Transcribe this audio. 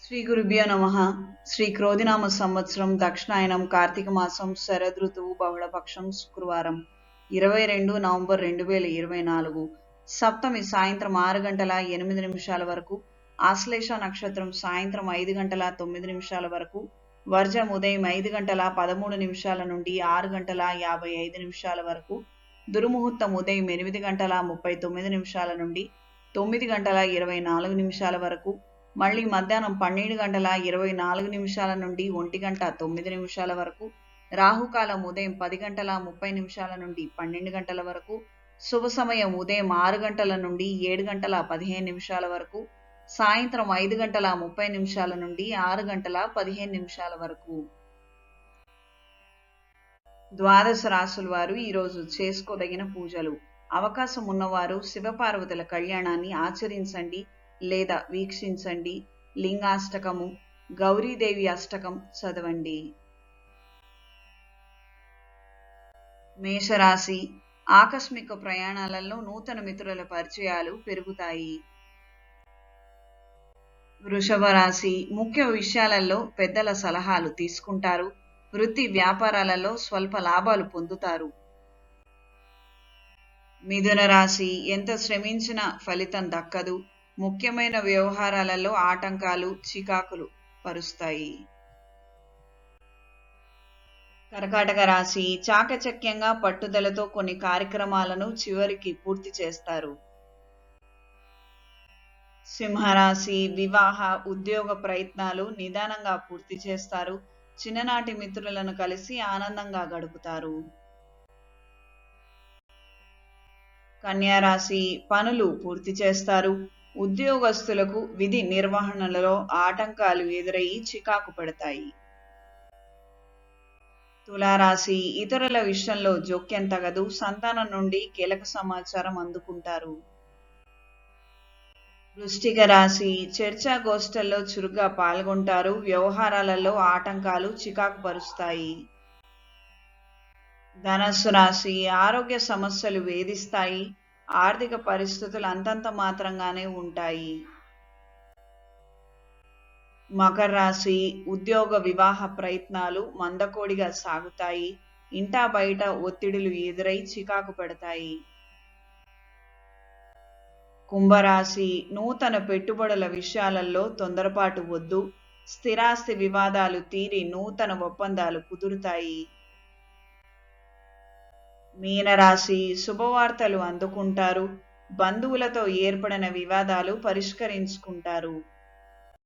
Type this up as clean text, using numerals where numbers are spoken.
శ్రీ గురుభ్యో నమః. శ్రీ క్రోధినామ సంవత్సరం దక్షిణాయనం కార్తీక మాసం శరదృతువు బహుళపక్షం శుక్రవారం 22 నవంబర్ 2024 సప్తమి సాయంత్రం 6 గంటల 8 నిమిషాల వరకు, ఆశ్లేష నక్షత్రం సాయంత్రం 5 గంటల 9 నిమిషాల వరకు, వర్జం ఉదయం 5 గంటల 13 నిమిషాల నుండి 6 గంటల 55 నిమిషాల వరకు, దుర్ముహూర్తం ఉదయం 8 గంటల 39 నిమిషాల నుండి 9 గంటల 24 నిమిషాల వరకు, మళ్ళీ మధ్యాహ్నం 12 గంటల 24 నిమిషాల నుండి 1 గంట 9 నిమిషాల వరకు, రాహుకాలం ఉదయం 10 గంటల 30 నిమిషాల నుండి 12 గంటల వరకు, శుభ సమయం ఉదయం 6 గంటల నుండి 7 గంటల 15 నిమిషాల వరకు, సాయంత్రం 5 గంటల 30 నిమిషాల నుండి 6 గంటల 15 నిమిషాల వరకు. ద్వాదశ రాశుల వారు ఈరోజు చేసుకోదగిన పూజలు. అవకాశం ఉన్నవారు శివపార్వతుల కళ్యాణాన్ని ఆచరించండి లేదా వీక్షించండి. లింగాష్టకము, గౌరీదేవి అష్టకం చదవండి. మేషరాశి, ఆకస్మిక ప్రయాణాలలో నూతన మిత్రుల పరిచయాలు పెరుగుతాయి. వృషభ రాశి, ముఖ్య విషయాలలో పెద్దల సలహాలు తీసుకుంటారు. వృత్తి వ్యాపారాలలో స్వల్ప లాభాలు పొందుతారు. మిథున రాశి, ఎంత శ్రమించినా ఫలితం దక్కదు. ముఖ్యమైన వ్యవహారాలలో ఆటంకాలు చికాకులు పరుస్తాయి. కర్కాటక రాశి, చాకచక్యంగా పట్టుదలతో కొన్ని కార్యక్రమాలను చివరికి పూర్తి చేస్తారు. సింహరాశి, వివాహ ఉద్యోగ ప్రయత్నాలు నిదానంగా పూర్తి చేస్తారు. చిన్ననాటి మిత్రులను కలిసి ఆనందంగా గడుపుతారు. కన్యా రాశి, పనులు పూర్తి చేస్తారు. ఉద్యోగస్తులకు విధి నిర్వహణలో ఆటంకాలు ఎదురయ్యి చికాకు పడతాయి. తులారాశి, ఇతరుల విషయంలో జోక్యం తగదు. సంతానం నుండి కీలక సమాచారం అందుకుంటారు. వృశ్చిక రాశి, చర్చా గోష్ఠుల్లో చురుగ్గా పాల్గొంటారు. వ్యవహారాలలో ఆటంకాలు చికాకు పరుస్తాయి. ధనస్సు రాశి, ఆరోగ్య సమస్యలు వేధిస్తాయి. ఆర్థిక పరిస్థితులు అంతంత మాత్రంగానే ఉంటాయి. మకర రాశి, ఉద్యోగ వివాహ ప్రయత్నాలు మందకోడిగా సాగుతాయి. ఇంటా బయట ఒత్తిడులు ఎదురై చికాకు పెడతాయి. కుంభరాశి, నూతన పెట్టుబడుల విషయాలలో తొందరపాటు వద్దు. స్థిరాస్తి వివాదాలు తీరి నూతన ఒప్పందాలు కుదురుతాయి. మీనరాశి, శుభవార్తలు అందుకుంటారు. బంధువులతో ఏర్పడిన వివాదాలు పరిష్కరించుకుంటారు.